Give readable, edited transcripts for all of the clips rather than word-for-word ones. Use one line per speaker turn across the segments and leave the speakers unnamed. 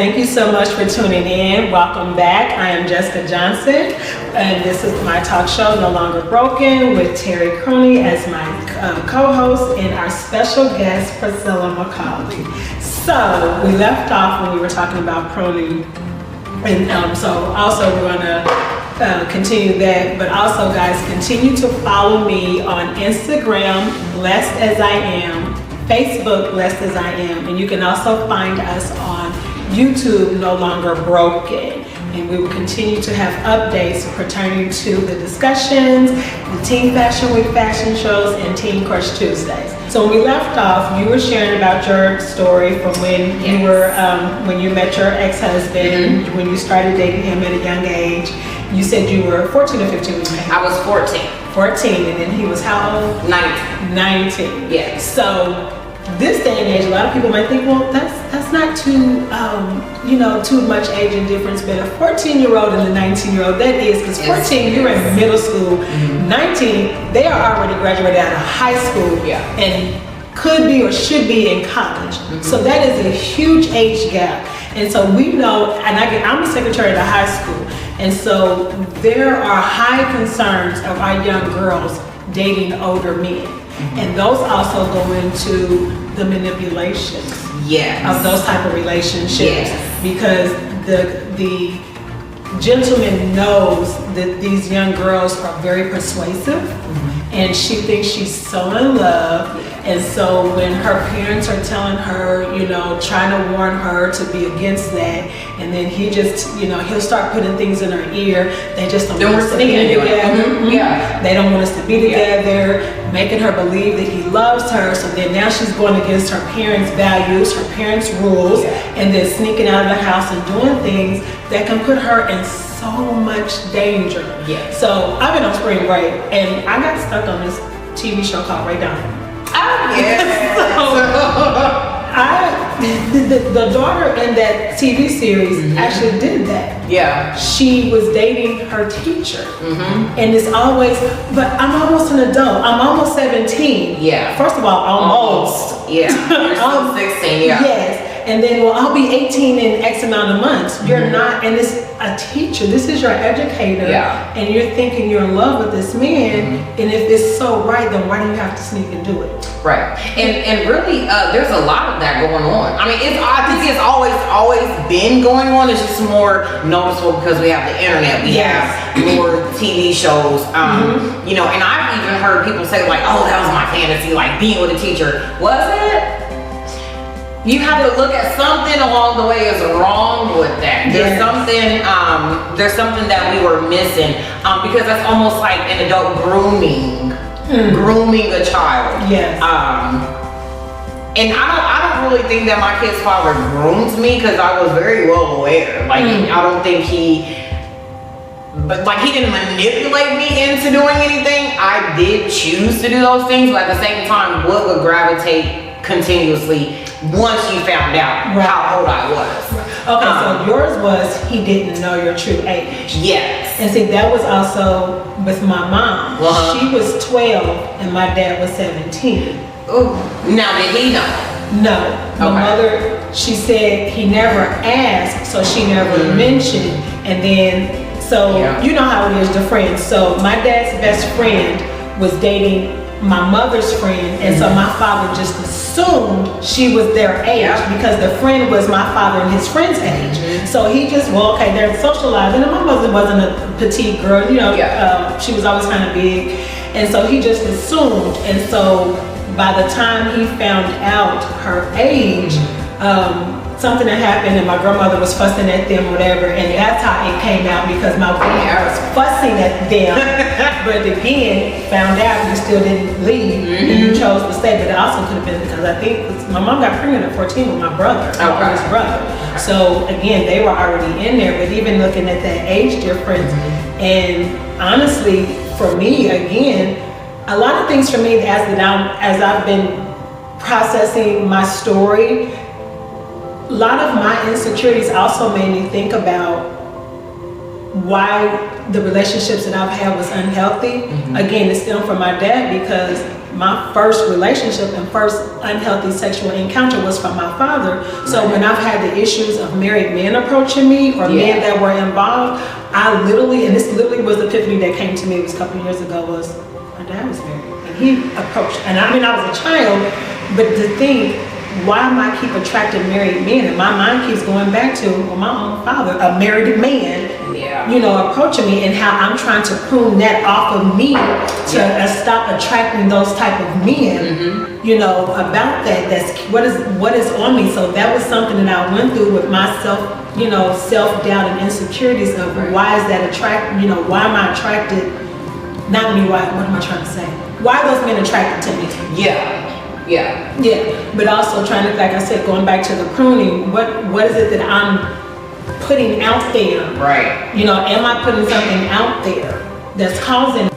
Thank you so much for tuning in. Welcome back. I am Jessica Johnson, and this is my talk show, No Longer Broken, with Terry Crooney as my co-host and our special guest, Priscilla McCauley. So we left off when we were talking about pruning, and so also we're going to continue that, but also guys, continue to follow me on Instagram, Blessed As I Am, Facebook, Blessed As I Am, and you can also find us on YouTube, No Longer Broken. And we will continue to have updates pertaining to the discussions, the Teen Fashion Week fashion shows, and Teen Crush Tuesdays. So when we left off, you were sharing about your story from when you were, when you met your ex-husband, when you started dating him at a young age. You said you were 14 or 15 when you met him?
I was 14.
14, and then he was how old?
19.
19.
Yeah.
So this day and age, a lot of people might think, well, that's not too, too much age and difference. But a 14-year-old and a 19-year-old, that is, because 14, you're in middle school. 19, they are already graduated out of high school, and could be or should be in college. So that is a huge age gap. And so we know, and I'm the secretary of the high school, and so there are high concerns of our young girls dating older men. And those also go into the manipulations of those type of relationships, because the gentleman knows that these young girls are very persuasive, and she thinks she's so in love. And so when her parents are telling her, trying to warn her to be against that, and then he just, he'll start putting things in her ear. They just don't want us to be together. They don't want us to be together, making her believe that he loves her. So then now she's going against her parents' values, her parents' rules, and then sneaking out of the house and doing things that can put her in so much danger. So I've been on spring break, and I got stuck on this TV show called Ray Donovan.
Oh, yeah.
The daughter in that TV series actually did that.
Yeah.
She was dating her teacher. And it's always, but I'm almost an adult. I'm almost 17.
Yeah.
First of all, almost.
Yeah. You're still 16,
Yes. And then, well, I'll be 18 in X amount of months. You're not, and it's a teacher. This is your educator. And you're thinking you're in love with this man. And if it's so right, then why do you have to sneak and do it?
Right. And really, there's a lot of that going on. I mean, I think it's always been going on. It's just more noticeable because we have the internet. We have more TV shows. And I've even heard people say like, oh, that was my fantasy, like being with a teacher. Was it? You have to look at something along the way is wrong with that. There's something that we were missing, because that's almost like an adult grooming a child. And I don't really think that my kid's father groomed me, because I was very well aware. Like I don't think he didn't manipulate me into doing anything. I did choose to do those things, but at the same time, what would gravitate continuously once you found out how old I was.
Okay, so yours was he didn't know your true age.
Yes.
And see, that was also with my mom. She was 12 and my dad was 17.
Ooh. Now, did he know?
No. My mother, she said he never asked, so she never mentioned. And then, so you know how it is, the friends. So my dad's best friend was dating my mother's friend, and so my father just assumed she was their age because the friend was my father and his friend's age. So he just, they're socializing, and my mother wasn't a petite girl, she was always kind of big, and so he just assumed. And so by the time he found out her age, something had happened and my grandmother was fussing at them, whatever, and that's how it came out, because my grandmother was fussing at them, but again, found out you still didn't leave and you chose to stay. But it also could have been because I think my mom got pregnant at 14 with my brother, my oldest brother. So again, they were already in there, but even looking at that age difference, and honestly, for me, again, a lot of things for me as I've been processing my story, a lot of my insecurities also made me think about why the relationships that I've had was unhealthy. Again, it stemmed from my dad because my first relationship and first unhealthy sexual encounter was from my father. So when I've had the issues of married men approaching me or men that were involved, I literally, and this literally was the epiphany that came to me, it was a couple of years ago, was my dad was married. And he approached, and I mean, I was a child, but to think, why am I keep attracting married men? And my mind keeps going back to my own father, a married man, you know, approaching me, and how I'm trying to prune that off of me to stop attracting those type of men, you know, about that. That's what is on me. So that was something that I went through with myself, you know, self-doubt and insecurities of why is that you know, why am I attracted, not me, what am I trying to say? Why are those men attracted to me? Yeah, but also trying to, like I said, going back to the pruning, what is it that I'm putting out there? Right. You know, am I putting something out there that's causing...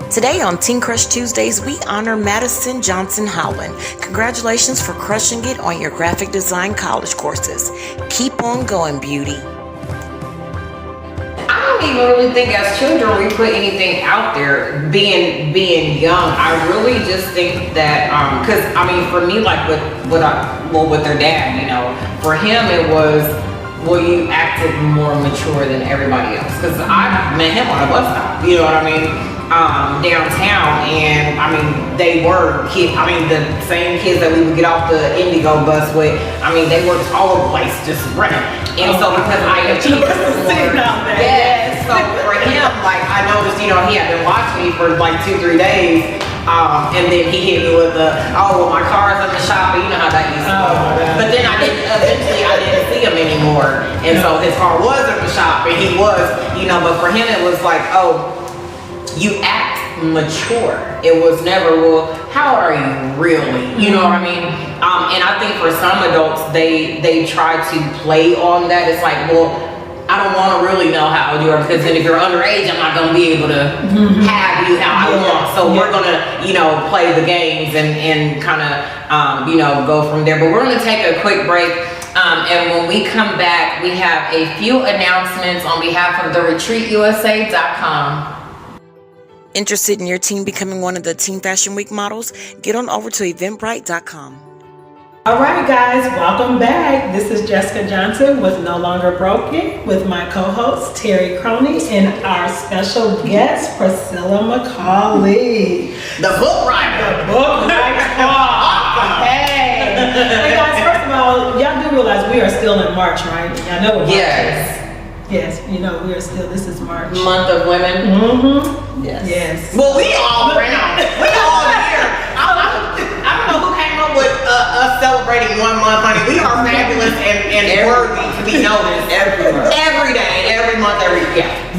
Today on Teen Crush Tuesdays, we honor Madison Johnson Howland. Congratulations for crushing it on your graphic design college courses. Keep on going, beauty.
I don't even really think as children we put anything out there being young. I really just think that because I mean for me, like with their dad, you know, for him it was, well, you acted more mature than everybody else, because I met him on a bus stop, you know what I mean, downtown, and I mean they were kids, I mean the same kids that we would get off the Indigo bus with, I mean they were all over the place just running. And so because I achieved more, so for him, like I noticed, you know, he had been watching me for like 2-3 days, and then he hit me with the, oh well, my car's in the shop, and you know how that used to go. But then eventually I didn't see him anymore, and so his car was in the shop, and he was, you know, but for him it was like, oh, you act mature. It was never, well, how are you really? You know what I mean? And I think for some adults, they try to play on that. It's like, well, I don't want to really know how old you are, because then if you're underage, I'm not going to be able to have you how I want. So we're going to, you know, play the games and kind of, you know, go from there. But we're going to take a quick break. And when we come back, we have a few announcements on behalf of the retreatusa.com.
Interested in your teen becoming one of the Teen Fashion Week models? Get on over to eventbrite.com.
All right, guys, welcome back. This is Jessica Johnson with No Longer Broken with my co-host Terry Croney and our special guest Priscilla McCauley.
The book writer.
Hey guys, first of all, y'all do realize we are still in March, right? Y'all know what March is. Yes, you know, we are still, this is March.
Month of Women. Yes. Well, we all around. We all here. I don't know who came up with us celebrating 1 month, honey. We are fabulous and worthy to be noticed every day, every month,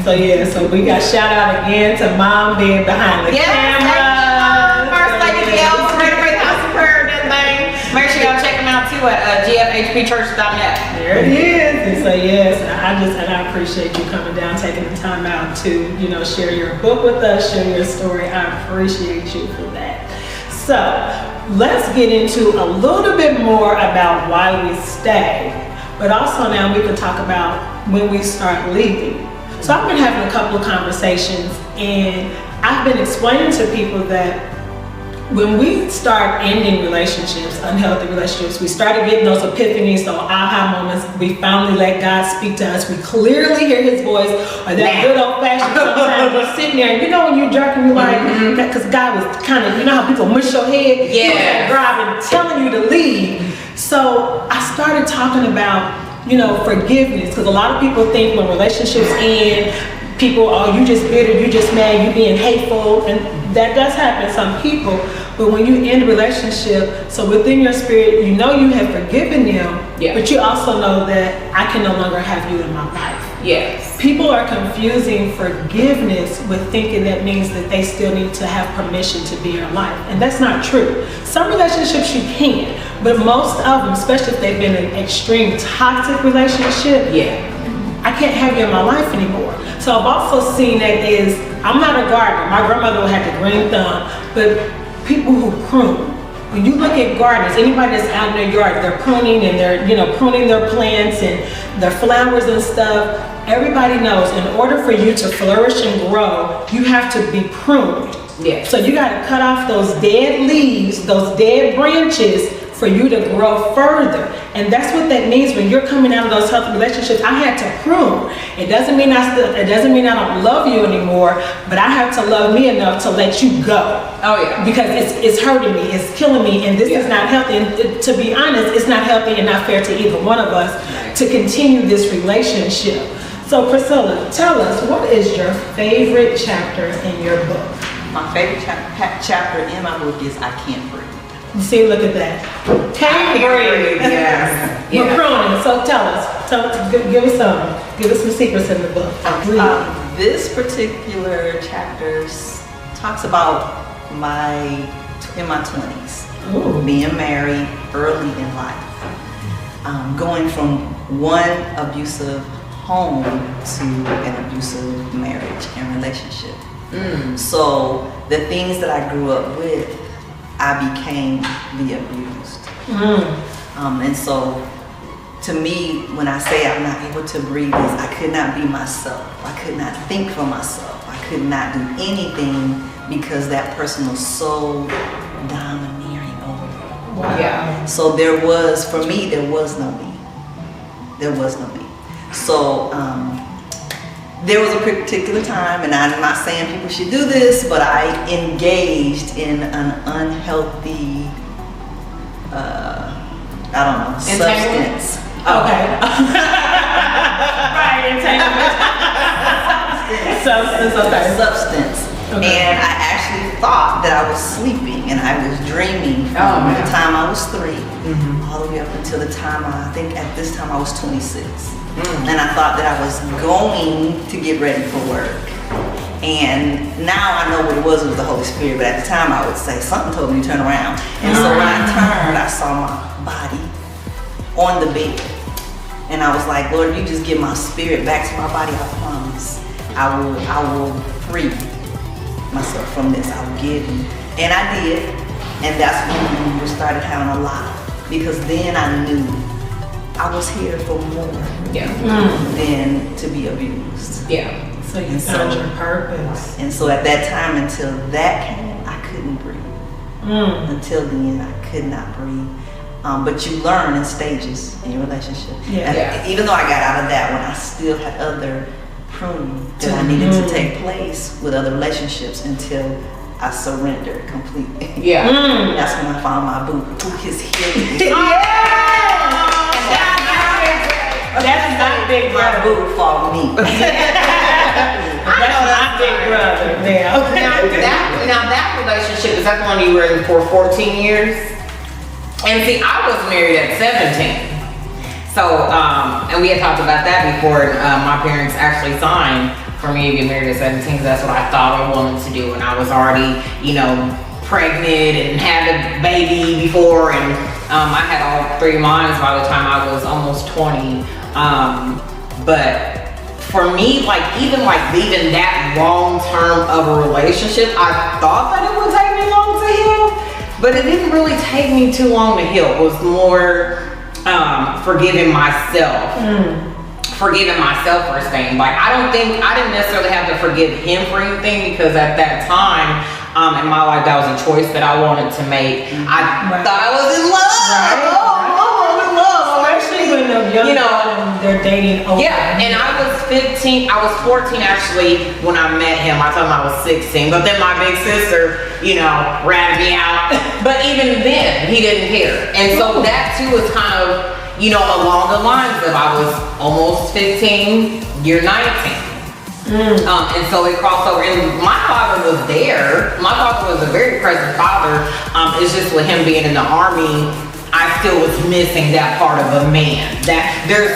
So we got shout out again to Mom being behind the camera.
First Lady Gail, Great House of Prayer, that thing. Make sure y'all check them out too at gfhpchurch.net.
There it is. And so yes, I appreciate you coming down, taking the time out to, you know, share your book with us, share your story. I appreciate you for that. So let's get into a little bit more about why we stay, but also now we can talk about when we start leaving. So I've been having a couple of conversations, and I've been explaining to people that when we start ending relationships, unhealthy relationships, we started getting those epiphanies, those aha moments. We finally let God speak to us. We clearly hear His voice, or that good old fashioned sometimes we're sitting there, and you know when you're jerking, you're like, because God was kind of, you know how people mush your head? Yeah. Driving, telling you to leave. So I started talking about, you know, forgiveness, because a lot of people think when relationships end, people, oh, you just bitter, you just mad, you being hateful, and that does happen to some people. But when you end a relationship, so within your spirit, you know you have forgiven them, but you also know that I can no longer have you in my life.
Yes.
People are confusing forgiveness with thinking that means that they still need to have permission to be in your life. And that's not true. Some relationships you can, but most of them, especially if they've been in an extreme toxic relationship, I can't have you in my life anymore. So I've also seen that is, I'm not a gardener. My grandmother had the green thumb, but people who prune. When you look at gardeners, anybody that's out in their yard, they're pruning and they're, you know, pruning their plants and their flowers and stuff. everybody knows in order for you to flourish and grow, you have to be pruned.
Yeah.
So you got to cut off those dead leaves, those dead branches for you to grow further. And that's what that means when you're coming out of those healthy relationships. I had to prune. It doesn't mean I don't love you anymore, but I have to love me enough to let you go.
Oh yeah.
Because it's hurting me, it's killing me, and this is not healthy. And to be honest, it's not healthy and not fair to either one of us to continue this relationship. So Priscilla, tell us, what is your favorite chapter in your book?
My favorite chapter in my book is I Can't Breathe.
You see, look at that. Can't breathe.
Yes.
We're pruning. So tell us, give us some secrets in the book.
This particular chapter talks about in my 20s,
Ooh.
being married early in life, going from one abusive home to an abusive marriage and relationship. So the things that I grew up with, I became the abused. And so to me, when I say I'm not able to breathe, is I could not be myself. I could not think for myself. I could not do anything because that person was so domineering over me.
Wow.
Yeah.
So for me, there was no me. There was no me. So there was a particular time, and I'm not saying people should do this, but I engaged in an unhealthy, substance.
Okay. Right, entanglement. Substance. Okay.
And I actually thought that I was sleeping, and I was dreaming from the time I was 3 all the way up until the time I think at this time I was 26. And I thought that I was going to get ready for work. And now I know what it was the Holy Spirit, but at the time I would say, something told me to turn around. And so when I turned, I saw my body on the bed. And I was like, Lord, you just give my spirit back to my body, I promise. I will free myself from this. I will give you. And I did. And that's when we started having a lot. Because then I knew I was here for more than to be abused.
Yeah.
So you found your purpose.
And so at that time, until that came, I couldn't breathe. Until then, I could not breathe. But you learn in stages in your relationship. And even though I got out of that one, I still had other pruning that I needed to take place with other relationships until I surrendered completely.
Yeah.
That's when I found my boo, who is healing.
That's not Big
My
Brother.
boo for me.
That's not Big Brother.
Now that relationship, is that the one you were in for 14 years? And see, I was married at 17. So, and we had talked about that before. My parents actually signed for me to get married at 17 because that's what I thought I wanted to do. And I was already, pregnant and had a baby before. And I had all 3 minds by the time I was almost 20. But for me, even leaving that long term of a relationship, I thought that it would take me long to heal, but it didn't really take me too long to heal. It was more forgiving myself for staying. I didn't necessarily have to forgive him for anything, because at that time in my life, that was a choice that I wanted to make. I thought I was in love. I'm in love.
Especially when they're young, they're dating over.
Yeah, and I was 14 actually when I met him. I told him I was 16, but then my big sister, ratted me out. But even then, he didn't care. And so that too was kind of, along the lines of I was almost 15, you're 19. And so it crossed over, and my father was there. My father was a very present father. It's just with him being in the Army, I still was missing that part of a man. That there's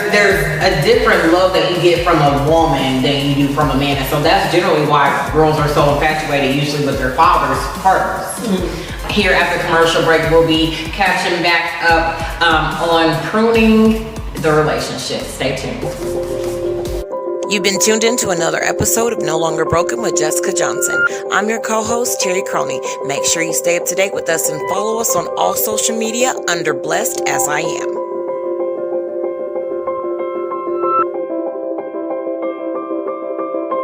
a different love that you get from a woman than you do from a man. And so that's generally why girls are so infatuated usually with their father's partners. Here at the commercial break, we'll be catching back up on pruning the relationship. Stay tuned.
You've been tuned in to another episode of No Longer Broken with Jessica Johnson. I'm your co-host, Terry Croney. Make sure you stay up to date with us and follow us on all social media under Blessed As I Am.